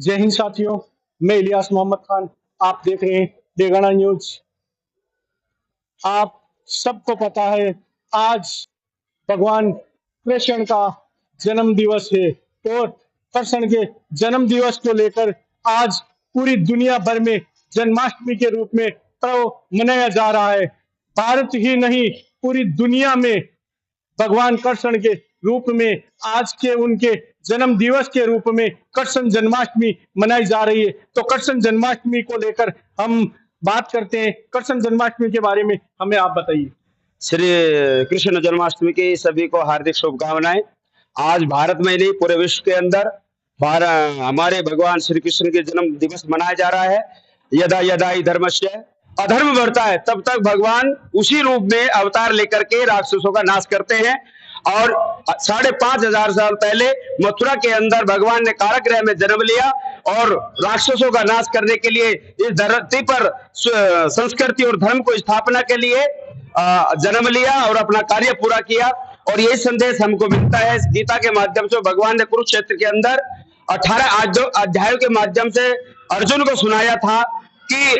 जय हिंद साथियों, मैं इलियास मोहम्मद खान। आप देख रहे हैं डेगाना न्यूज। आप सबको पता है आज भगवान कृष्ण का जन्म दिवस है और कृष्ण के जन्म दिवस को लेकर आज पूरी दुनिया भर में जन्माष्टमी के रूप में पर्व मनाया जा रहा है। भारत ही नहीं, पूरी दुनिया में भगवान कृष्ण के रूप में आज के उनके जन्म दिवस के रूप में कृष्ण जन्माष्टमी मनाई जा रही है। तो कृष्ण जन्माष्टमी को लेकर हम बात करते हैं। कृष्ण जन्माष्टमी के बारे में हमें आप बताइए। श्री कृष्ण जन्माष्टमी की सभी को हार्दिक शुभकामनाएं। आज भारत में नहीं, पूरे विश्व के अंदर हमारे भगवान श्री कृष्ण के जन्म दिवस मनाया जा रहा है। यदा यदा ही धर्मस्य अधर्म बढ़ता है, तब तक भगवान उसी रूप में अवतार लेकर के राक्षसों का नाश करते हैं। और 5,500 साल पहले मथुरा के अंदर भगवान ने कारागृह में जन्म लिया और राक्षसों का नाश करने के लिए इस धरती पर संस्कृति और धर्म को स्थापना के लिए जन्म लिया और अपना कार्य पूरा किया। और यही संदेश हमको मिलता है गीता के माध्यम से। भगवान ने कुरुक्षेत्र के अंदर 18 अध्यायों के माध्यम से अर्जुन को सुनाया था कि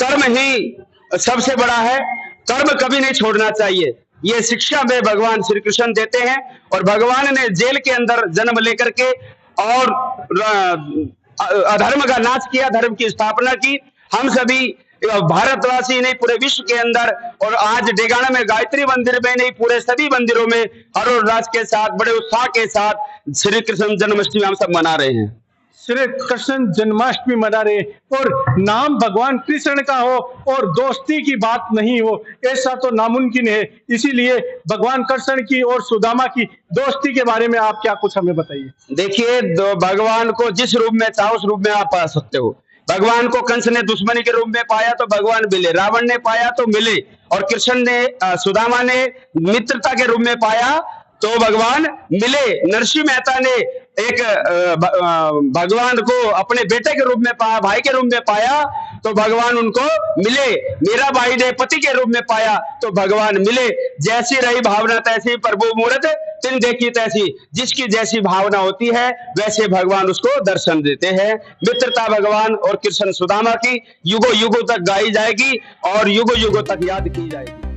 कर्म ही सबसे बड़ा है, कर्म कभी नहीं छोड़ना चाहिए। ये शिक्षा में भगवान श्री कृष्ण देते हैं। और भगवान ने जेल के अंदर जन्म लेकर के और अधर्म का नाश किया, धर्म की स्थापना की। हम सभी भारतवासी नहीं, पूरे विश्व के अंदर और आज डेगाना में गायत्री मंदिर में नहीं, पूरे सभी मंदिरों में हर्षोल्लास के साथ, बड़े उत्साह के साथ श्री कृष्ण जन्माष्टमी हम सब मना रहे हैं। श्री कृष्ण जन्माष्टमी मना रहे और नाम भगवान कृष्ण का हो और दोस्ती की बात नहीं हो, ऐसा तो नामुमकिन है। इसीलिए भगवान कृष्ण की और सुदामा की दोस्ती के बारे में आप क्या कुछ हमें बताइए। देखिए, भगवान को जिस रूप में चाहो उस रूप में आप पा सकते हो। भगवान को कंस ने दुश्मनी के रूप में पाया तो भगवान मिले, रावण ने पाया तो मिले, और कृष्ण ने सुदामा ने मित्रता के रूप में पाया तो भगवान मिले। नरसिंह मेहता ने एक भगवान को अपने बेटे के रूप में पाया, भाई के रूप में पाया तो भगवान उनको मिले। मेरा भाई ने पति के रूप में पाया तो भगवान मिले। जैसी रही भावना तैसी प्रभु मूरत तिन देखी तैसी। जिसकी जैसी भावना होती है वैसे भगवान उसको दर्शन देते हैं। मित्रता भगवान और कृष्ण सुदामा की युगों युगों तक गाई जाएगी और युगों युगों तक याद की जाएगी।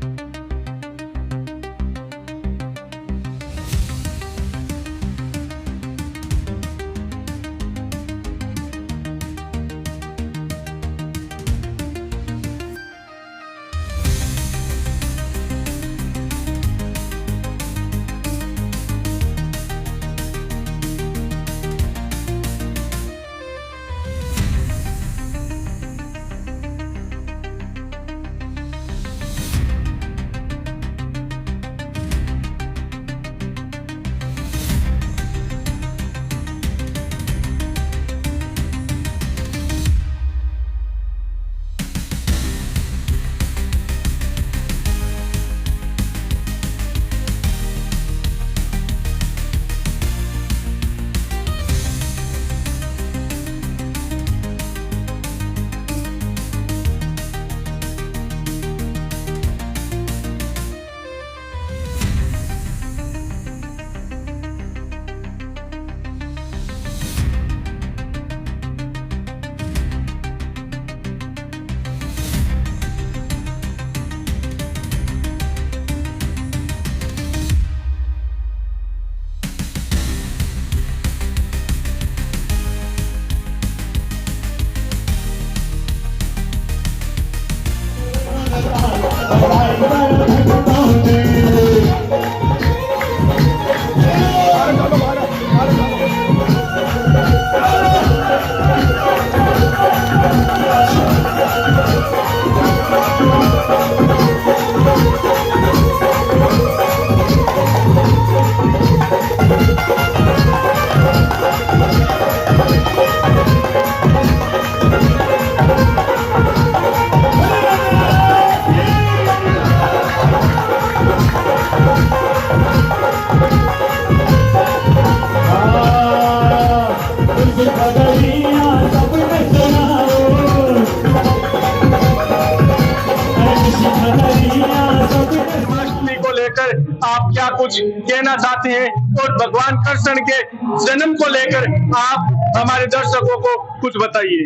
जन्माष्टमी को लेकर आप क्या कुछ कहना चाहते हैं और भगवान कृष्ण के जन्म को लेकर आप हमारे दर्शकों को कुछ बताइए।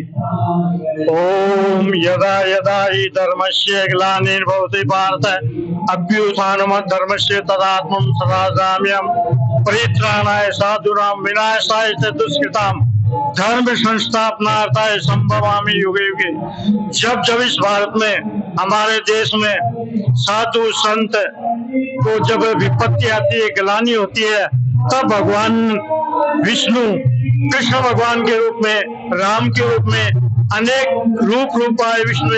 ओम यदा यदा हि धर्मस्य ग्लानिर्भवति भारत अभ्युत्थानमद्धर्मस्य तदात्मं सदाचार्यं परित्राणाय साधूनां विनाशाय च दुष्कृतां धर्म संस्थापनार्थाय संभवामि युगे युगे। जब जब इस भारत में हमारे देश में साधु संत को जब विपत्ति आती है, ग्लानि होती है, तब भगवान विष्णु कृष्ण भगवान के रूप में, राम के रूप में अनेक रूप आए। विष्णु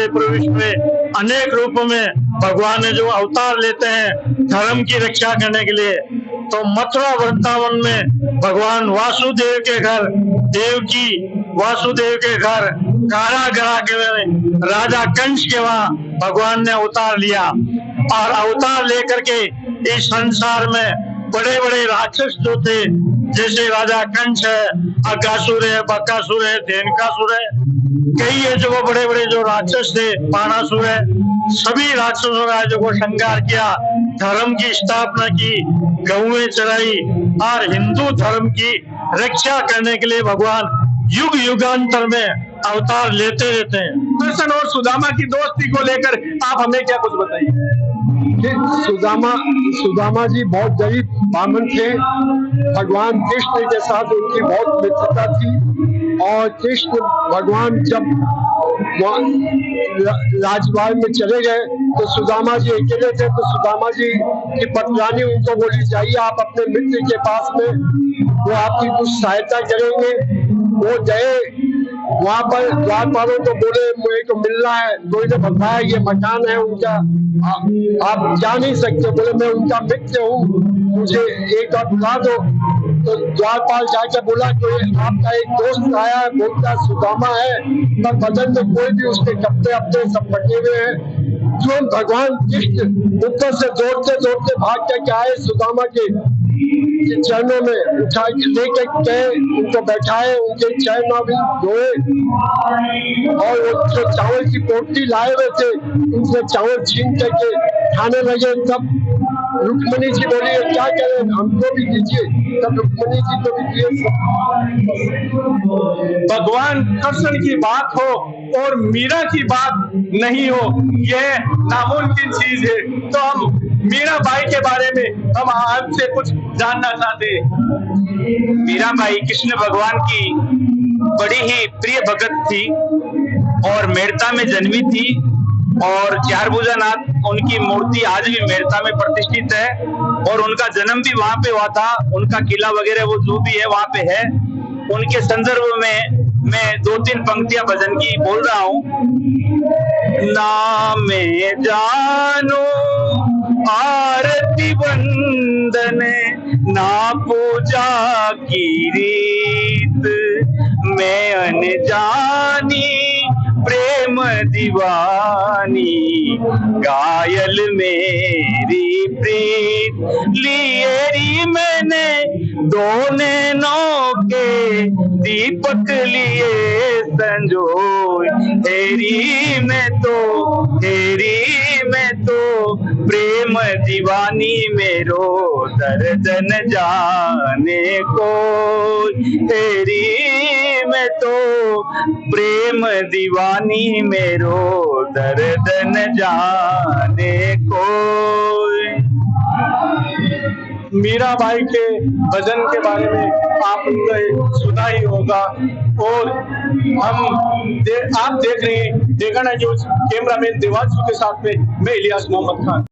अनेक रूपों में भगवान ने जो अवतार लेते हैं धर्म की रक्षा करने के लिए। तो मथुरा वृंदावन में भगवान वासुदेव के घर, देवकी वासुदेव के घर कारागृह के राजा कंस के वहां भगवान ने अवतार लिया, और अवतार लेकर के इस संसार में बड़े बड़े राक्षस जो थे, जैसे राजा कंस है, अगासुर है, बकासुर है, धेनुकासुर है, कई है जो वो बड़े बड़े जो राक्षस थे, बाणासुर है, सभी राक्षसों का जो को संहार किया, धर्म की स्थापना की, गौएं चराई, और हिंदू धर्म की रक्षा करने के लिए भगवान युग युगांतर में अवतार लेते रहते हैं। कृष्ण और सुदामा की दोस्ती को लेकर आप हमें क्या कुछ बताइए। सुदामा जी बहुत गरीब ब्राह्मण थे। भगवान कृष्ण के साथ उनकी बहुत मित्रता थी, और कृष्ण भगवान जब राजबाग में चले गए तो सुदामा जी अकेले थे। तो सुदामा जी की पटरानी उनको बोली, जाइए आप अपने मित्र के पास में, वो आपकी कुछ सहायता करेंगे। वो गए वहां पर, द्वारपालों को बोले मुझे को मिलना है। कोई ने बताया ये मकान है उनका, आप जा नहीं सकते। बोले मैं उनका मित्र हूँ, मुझे एक बार बुला दो। तो द्वारपाल जाके बोला कोई आपका एक दोस्त आया है, बोलता सुदामा है, पर बदन में कोई भी उसके कपड़े अपने सब पटे हुए हैं। जो भगवान कृष्ण ऊपर से दौड़ते दौड़ते भाग करके आए, सुदामा के चरणों में उठा लेकर गए, उनको बैठाए, उनके चरण भी धोए, और वो जो चावल की पोटली लाए हुए थे उनसे चावल छीन करके खाने लगे। तब रुक्मणी जी बोली क्या करें, हमको भी दीजिए। तब रुक्मणी जी को भी दिए। भगवान कृष्ण की बात हो और मीरा की बात नहीं हो, यह नामुमकिन चीज है। तो हम मीराबाई के बारे में हम आपसे कुछ जानना चाहते हैं। मीराबाई कृष्ण भगवान की बड़ी ही प्रिय भगत थी और मेड़ता में जन्मी थी, और चारभुजानाथ उनकी मूर्ति आज भी मेड़ता में प्रतिष्ठित है, और उनका जन्म भी वहां पे हुआ था। उनका किला वगैरह वो जो भी है वहां पे है। उनके संदर्भ में मैं 2-3 पंक्तियां भजन की बोल रहा हूँ। ना मैं जानो आरती वंदन, ना पूजा की रीत, मैं अनजानी प्रेम दीवानी, घायल मेरी प्रीत, लिएरी मैंने दो नैनों के दीपक लिए संजोए, हेरी मैं तो प्रेम दीवानी, मेरो दर्द न जाने को, हेरी मैं तो प्रेम दीवानी, मेरो दर्द न जाने को। मीराबाई के भजन के बारे में आपने सुना ही होगा, और आप देख रहे हैं देखना न्यूज। कैमरामैन देवांशु के साथ में मैं इलियास मोहम्मद खान।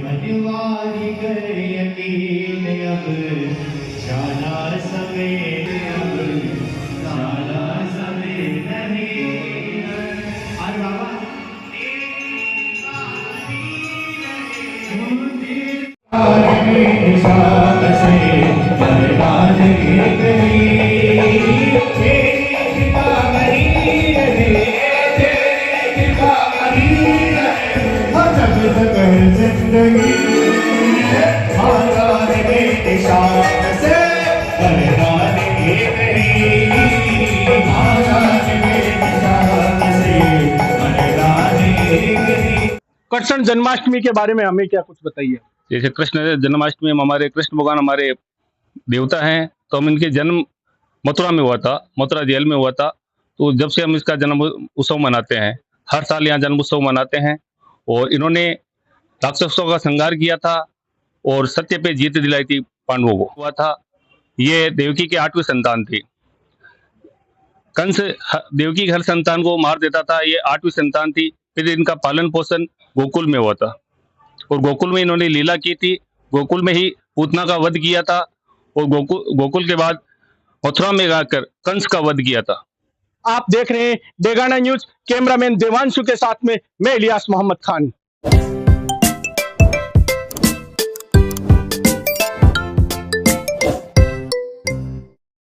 बनवारी कर यकीन अब जाना समय, अब जाना समय नहीं। अरे बाबा जिंदगी कृष्ण जन्माष्टमी के बारे में हमें क्या कुछ बताइए। जैसे कृष्ण जन्माष्टमी में हमारे कृष्ण भगवान हमारे देवता हैं, तो हम इनके जन्म मथुरा में हुआ था, मथुरा जेल में हुआ था। तो जब से हम इसका जन्म उत्सव मनाते हैं, हर साल यहाँ जन्म उत्सव मनाते हैं। और इन्होंने राक्षसों का संहार किया था और सत्य पे जीत दिलाई थी पांडवों को हुआ था। ये देवकी की 8वीं संतान थी। कंस देवकी के हर संतान को मार देता था, ये 8वीं संतान थी। फिर इनका पालन पोषण गोकुल में हुआ था और गोकुल में इन्होंने लीला की थी। गोकुल में ही पूतना का वध किया था और गोकुल के बाद मथुरा में आकर कंस का वध किया था। आप देख रहे हैं डेगाना न्यूज। कैमरामैन देवांशु के साथ में मैं इलियास मोहम्मद खान।